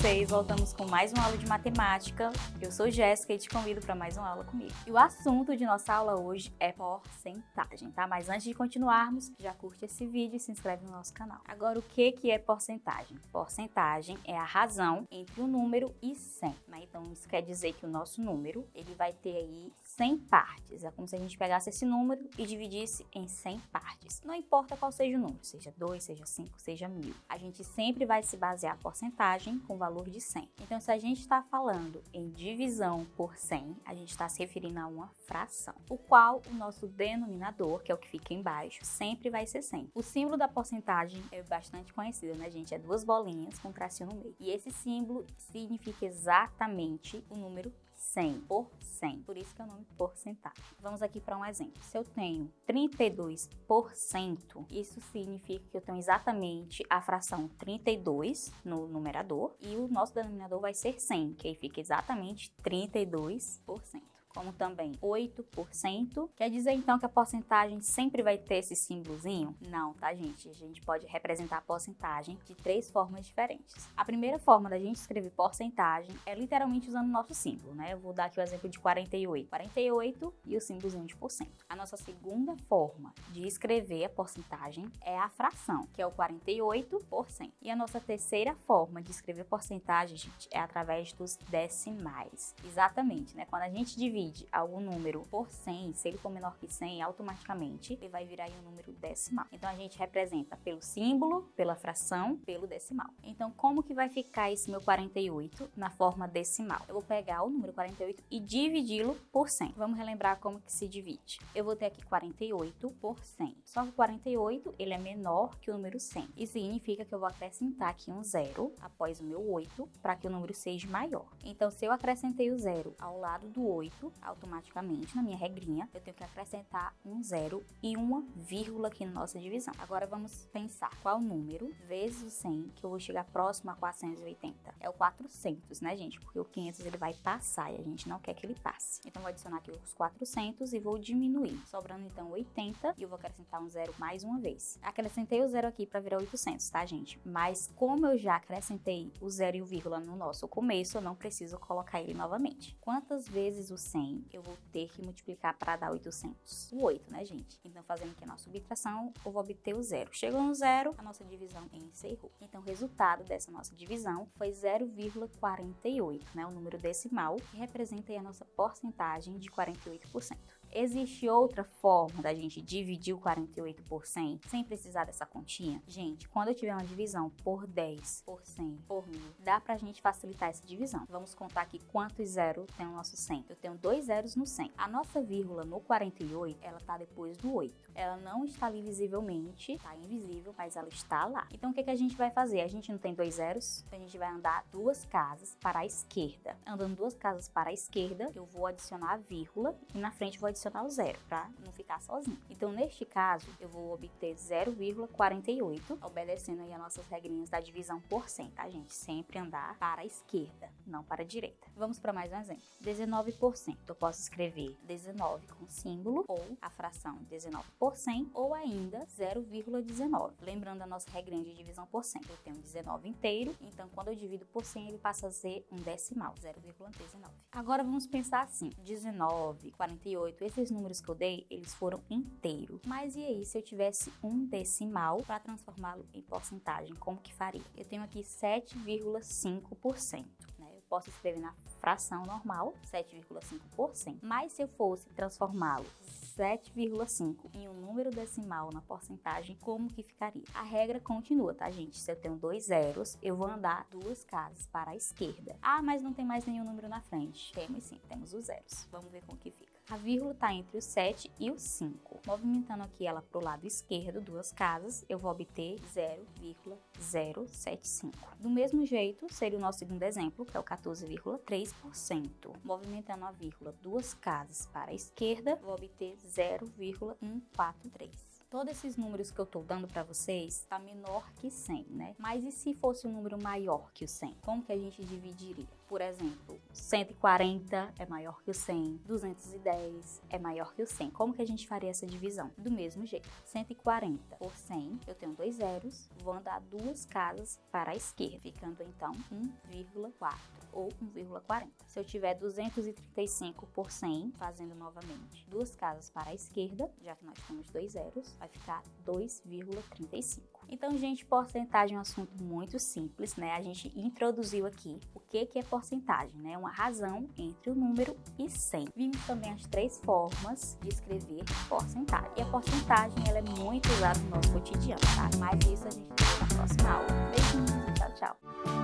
vocês? Voltamos com mais uma aula de matemática. Eu sou Jéssica e te convido para mais uma aula comigo. E o assunto de nossa aula hoje é porcentagem, tá? Mas antes de continuarmos, já curte esse vídeo e se inscreve no nosso canal. Agora, o que é porcentagem? Porcentagem é a razão entre um número e 100, né? Então, isso quer dizer que o nosso número, ele vai ter aí 100 partes. É como se a gente pegasse esse número e dividisse em 100 partes. Não importa qual seja o número, seja 2, seja 5, seja 1000. A gente sempre vai se basear a porcentagem com o valor de 100. Então, se a gente está falando em divisão por 100, a gente está se referindo a uma fração, o qual o nosso denominador, que é o que fica embaixo, sempre vai ser 100. O símbolo da porcentagem é bastante conhecido, né, gente? É duas bolinhas com tracinho no meio. E esse símbolo significa exatamente o número 100 por 100, por isso que é o nome porcentagem. Vamos aqui para um exemplo. Se eu tenho 32%, isso significa que eu tenho exatamente a fração 32 no numerador e o nosso denominador vai ser 100, que aí fica exatamente 32%. Como também 8%. Quer dizer, então, que a porcentagem sempre vai ter esse símbolozinho? Não, tá, gente? A gente pode representar a porcentagem de 3 formas diferentes. A primeira forma da gente escrever porcentagem é literalmente usando o nosso símbolo, né? Eu vou dar aqui o exemplo de 48. 48 e o símbolozinho de porcento. A nossa segunda forma de escrever a porcentagem é a fração, que é o 48%. E a nossa terceira forma de escrever porcentagem, gente, é através dos decimais. Exatamente, né? Quando a gente divide algum número por 100, se ele for menor que 100, automaticamente ele vai virar um número decimal. Então a gente representa pelo símbolo, pela fração, pelo decimal. Então como que vai ficar esse meu 48 na forma decimal? Eu vou pegar o número 48 e dividi-lo por 100. Vamos relembrar como que se divide. Eu vou ter aqui 48 por 100. Só que o 48 ele é menor que o número 100. Isso significa que eu vou acrescentar aqui um zero após o meu 8 para que o número seja maior. Então se eu acrescentei o zero ao lado do 8, automaticamente, na minha regrinha, eu tenho que acrescentar um zero e uma vírgula aqui na nossa divisão. Agora vamos pensar qual número vezes o 100 que eu vou chegar próximo a 480. É o 400, né, gente? Porque o 500 ele vai passar e a gente não quer que ele passe. Então, vou adicionar aqui os 400 e vou diminuir. Sobrando, então, 80 e eu vou acrescentar um zero mais uma vez. Acrescentei o zero aqui para virar 800, tá, gente? Mas como eu já acrescentei o zero e o vírgula no nosso começo, eu não preciso colocar ele novamente. Quantas vezes o 100 eu vou ter que multiplicar para dar 800? O 8, né, gente? Então, fazendo aqui a nossa subtração, eu vou obter o zero. Chegou no zero, a nossa divisão encerrou. Então, o resultado dessa nossa divisão foi 0,48, né? O número decimal, que representa aí a nossa porcentagem de 48%. Existe outra forma da gente dividir o 48 por 100 sem precisar dessa continha? Gente, quando eu tiver uma divisão por 10, por 100, por 1000, dá pra gente facilitar essa divisão. Vamos contar aqui quantos zeros tem o nosso 100. Eu tenho 2 zeros no 100. A nossa vírgula no 48, ela tá depois do 8. Ela não está ali visivelmente, tá invisível, mas ela está lá. Então, o que a gente vai fazer? A gente não tem 2 zeros, então a gente vai andar 2 casas para a esquerda. Andando 2 casas para a esquerda, eu vou adicionar a vírgula e na frente eu vou adicionar o zero, para não ficar sozinho. Então, neste caso, eu vou obter 0,48, obedecendo aí as nossas regrinhas da divisão por 100, tá, gente? Sempre andar para a esquerda, não para a direita. Vamos para mais um exemplo. 19%. Eu posso escrever 19 com símbolo, ou a fração 19 por 100, ou ainda 0,19. Lembrando a nossa regrinha de divisão por 100. Eu tenho 19 inteiro, então quando eu divido por 100, ele passa a ser um decimal, 0,19. Agora vamos pensar assim, 19, 48, esses números que eu dei, eles foram inteiros. Mas e aí, se eu tivesse um decimal para transformá-lo em porcentagem, como que faria? Eu tenho aqui 7,5%, né? Eu posso escrever na fração normal, 7,5%. Mas se eu fosse transformá-lo 7,5 em um número decimal na porcentagem, como que ficaria? A regra continua, tá, gente? Se eu tenho 2 zeros, eu vou andar 2 casas para a esquerda. Ah, mas não tem mais nenhum número na frente. Temos sim, temos os zeros. Vamos ver como que fica. A vírgula está entre o 7 e o 5. Movimentando aqui ela para o lado esquerdo, 2 casas, eu vou obter 0,075. Do mesmo jeito, seria o nosso segundo exemplo, que é o 14,3%. Movimentando a vírgula 2 casas para a esquerda, vou obter 0,143. Todos esses números que eu estou dando para vocês tá menor que 100, né? Mas e se fosse um número maior que o 100? Como que a gente dividiria? Por exemplo, 140 é maior que o 100, 210 é maior que o 100. Como que a gente faria essa divisão? Do mesmo jeito. 140 por 100, eu tenho 2 zeros, vou andar 2 casas para a esquerda, ficando então 1,4 ou 1,40. Se eu tiver 235 por 100, fazendo novamente 2 casas para a esquerda, já que nós temos 2 zeros, vai ficar 2,35. Então, gente, porcentagem é um assunto muito simples, né? A gente introduziu aqui o que é porcentagem, né? Uma razão entre o número e 100. Vimos também as 3 formas de escrever porcentagem. E a porcentagem, ela é muito usada no nosso cotidiano, tá? Mas isso a gente vê na próxima aula. Beijinhos e tchau, tchau!